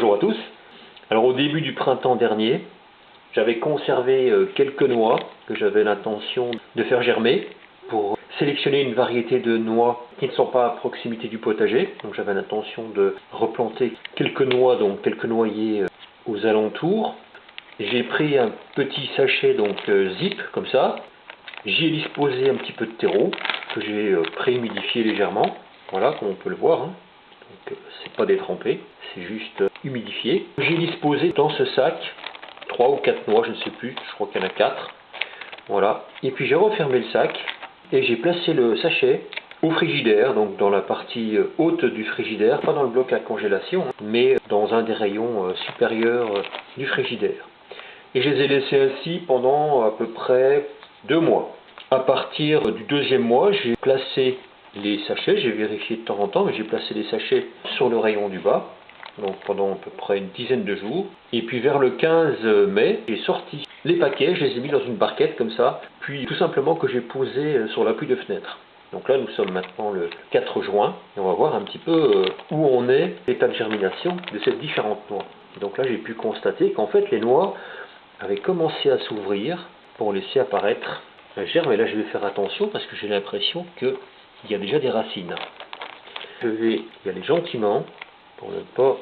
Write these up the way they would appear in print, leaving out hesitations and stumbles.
Bonjour à tous. Alors au début du printemps dernier, j'avais conservé quelques noix que j'avais l'intention de faire germer pour sélectionner une variété de noix qui ne sont pas à proximité du potager. Donc j'avais l'intention de replanter quelques noix, donc quelques noyers aux alentours. J'ai pris un petit sachet zip comme ça. J'y ai disposé un petit peu de terreau que j'ai pré-humidifié légèrement. Voilà, comme on peut le voir. Donc c'est pas détrempé, c'est juste humidifié. J'ai disposé dans ce sac 3 ou 4 noix, je ne sais plus, je crois qu'il y en a 4. Voilà. Et puis j'ai refermé le sac et j'ai placé le sachet au frigidaire, donc dans la partie haute du frigidaire, pas dans le bloc à congélation, mais dans un des rayons supérieurs du frigidaire. Et je les ai laissés ainsi pendant à peu près 2 mois. À partir du 2e mois, j'ai placé les sachets, j'ai vérifié de temps en temps, mais j'ai placé les sachets sur le rayon du bas, donc pendant à peu près une dizaine de jours. Et puis vers le 15 mai, j'ai sorti les paquets, je les ai mis dans une barquette comme ça, puis tout simplement que j'ai posé sur l'appui de fenêtre. Donc là, nous sommes maintenant le 4 juin, et on va voir un petit peu où on est, l'état de germination de ces différentes noix. Et donc là, j'ai pu constater qu'en fait, les noix avaient commencé à s'ouvrir pour laisser apparaître un germe. Et là, je vais faire attention parce que j'ai l'impression qu'il y a déjà des racines. Je vais y aller gentiment pour ne pas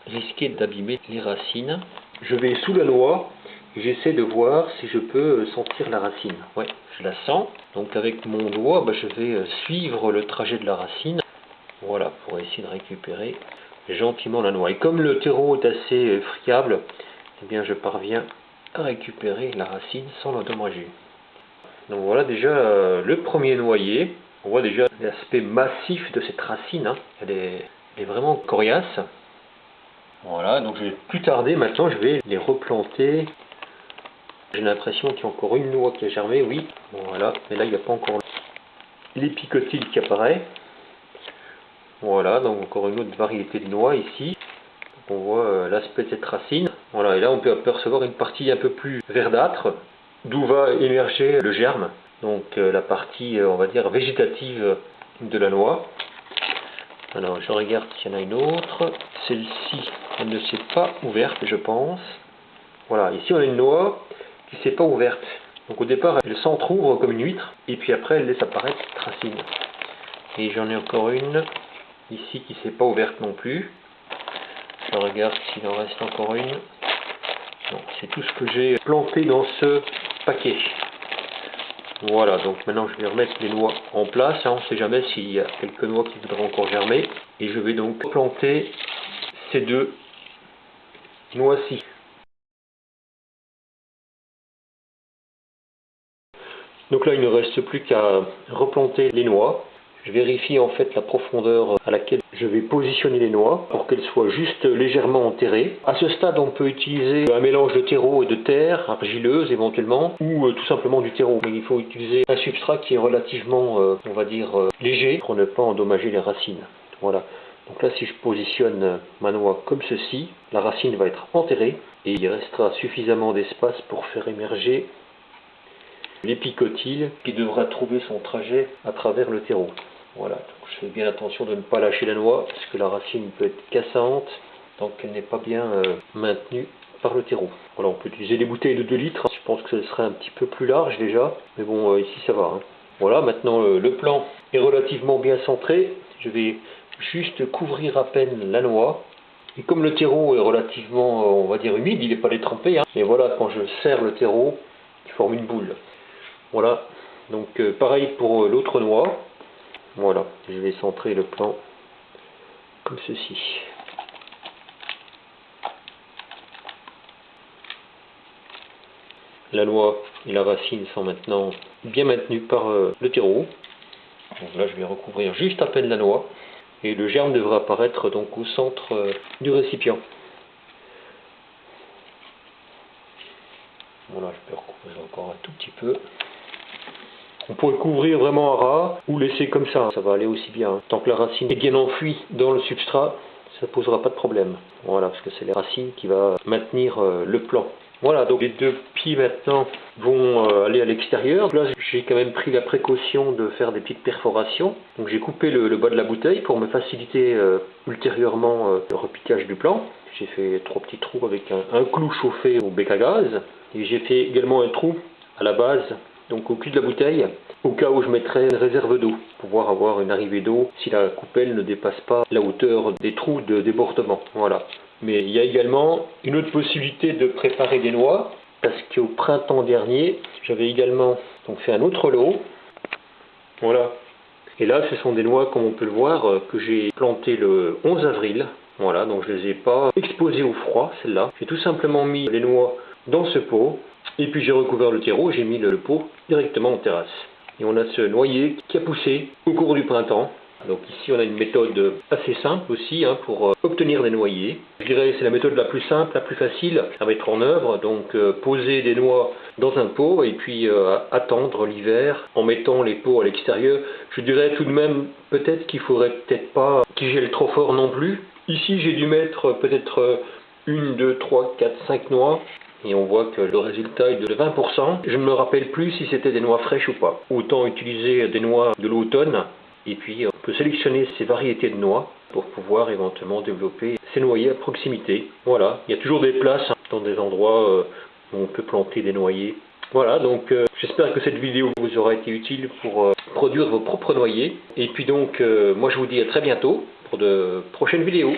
risquer d'abîmer les racines. Je vais sous la noix et j'essaie de voir si je peux sentir la racine. Ouais, je la sens. Donc avec mon doigt, je vais suivre le trajet de la racine. Voilà, pour essayer de récupérer gentiment la noix. Et comme le terreau est assez friable, eh bien je parviens à récupérer la racine sans l'endommager. Donc voilà déjà le premier noyer. On voit déjà l'aspect massif de cette racine, elle est vraiment coriace. Voilà, donc je vais plus tarder, maintenant je vais les replanter. J'ai l'impression qu'il y a encore une noix qui a germé, oui, voilà, mais là il n'y a pas encore l'épicotyle qui apparaît. Voilà, donc encore une autre variété de noix ici. On voit l'aspect de cette racine. Voilà, et là on peut apercevoir une partie un peu plus verdâtre, d'où va émerger le germe. Donc la partie, on va dire, végétative de la noix. Alors je regarde s'il y en a une autre. Celle-ci, elle ne s'est pas ouverte, je pense. Voilà, ici on a une noix qui ne s'est pas ouverte. Donc au départ, elle s'entrouvre comme une huître, et puis après elle laisse apparaître cette racine. Et j'en ai encore une ici qui ne s'est pas ouverte non plus. Je regarde s'il en reste encore une. Non, c'est tout ce que j'ai planté dans ce paquet. Voilà, donc maintenant je vais remettre les noix en place. On ne sait jamais s'il y a quelques noix qui voudraient encore germer. Et je vais donc planter ces 2 noix-ci. Donc là, il ne reste plus qu'à replanter les noix. Je vérifie en fait la profondeur à laquelle je vais positionner les noix pour qu'elles soient juste légèrement enterrées. À ce stade, on peut utiliser un mélange de terreau et de terre argileuse éventuellement, ou tout simplement du terreau. Mais il faut utiliser un substrat qui est relativement, on va dire, léger pour ne pas endommager les racines. Voilà. Donc là, si je positionne ma noix comme ceci, la racine va être enterrée et il restera suffisamment d'espace pour faire émerger l'épicotyle qui devra trouver son trajet à travers le terreau. Voilà, donc je fais bien attention de ne pas lâcher la noix parce que la racine peut être cassante tant qu'elle n'est pas bien maintenue par le terreau. Voilà, on peut utiliser des bouteilles de 2 litres, je pense que ce serait un petit peu plus large déjà, mais bon, ici ça va. Voilà, maintenant le plan est relativement bien centré, je vais juste couvrir à peine la noix. Et comme le terreau est relativement, on va dire, humide, il n'est pas détrempé, et voilà, quand je serre le terreau, il forme une boule. Voilà, donc pareil pour l'autre noix. Voilà, je vais centrer le plan comme ceci. La noix et la racine sont maintenant bien maintenues par le terreau. Donc là, je vais recouvrir juste à peine la noix. Et le germe devra apparaître donc au centre du récipient. Voilà, je peux recouvrir encore un tout petit peu. On pourrait couvrir vraiment à ras ou laisser comme ça va aller aussi bien. Tant que la racine est bien enfouie dans le substrat, ça ne posera pas de problème. Voilà, parce que c'est les racines qui vont maintenir le plan. Voilà, donc les 2 pieds maintenant vont aller à l'extérieur. Là, j'ai quand même pris la précaution de faire des petites perforations. Donc j'ai coupé le bas de la bouteille pour me faciliter ultérieurement le repiquage du plan. J'ai fait 3 petits trous avec un clou chauffé au bec à gaz. Et j'ai fait également un trou à la base, donc au cul de la bouteille, au cas où je mettrais une réserve d'eau, pour pouvoir avoir une arrivée d'eau si la coupelle ne dépasse pas la hauteur des trous de débordement. Voilà. Mais il y a également une autre possibilité de préparer des noix, parce qu'au printemps dernier, j'avais également donc fait un autre lot. Voilà. Et là, ce sont des noix, comme on peut le voir, que j'ai plantées le 11 avril. Voilà, donc je ne les ai pas exposées au froid, celles-là. J'ai tout simplement mis les noix dans ce pot, et puis j'ai recouvert le terreau, j'ai mis le pot directement en terrasse. Et on a ce noyer qui a poussé au cours du printemps. Donc ici on a une méthode assez simple aussi pour obtenir des noyers. Je dirais que c'est la méthode la plus simple, la plus facile à mettre en œuvre. Donc poser des noix dans un pot et puis attendre l'hiver en mettant les pots à l'extérieur. Je dirais tout de même peut-être qu'il faudrait peut-être pas qu'ils gèlent trop fort non plus. Ici j'ai dû mettre peut-être 1, 2, 3, 4, 5 noix. Et on voit que le résultat est de 20%. Je ne me rappelle plus si c'était des noix fraîches ou pas. Autant utiliser des noix de l'automne. Et puis on peut sélectionner ces variétés de noix pour pouvoir éventuellement développer ces noyers à proximité. Voilà, il y a toujours des places dans des endroits où on peut planter des noyers. Voilà, donc j'espère que cette vidéo vous aura été utile pour produire vos propres noyers. Et puis donc, moi je vous dis à très bientôt pour de prochaines vidéos.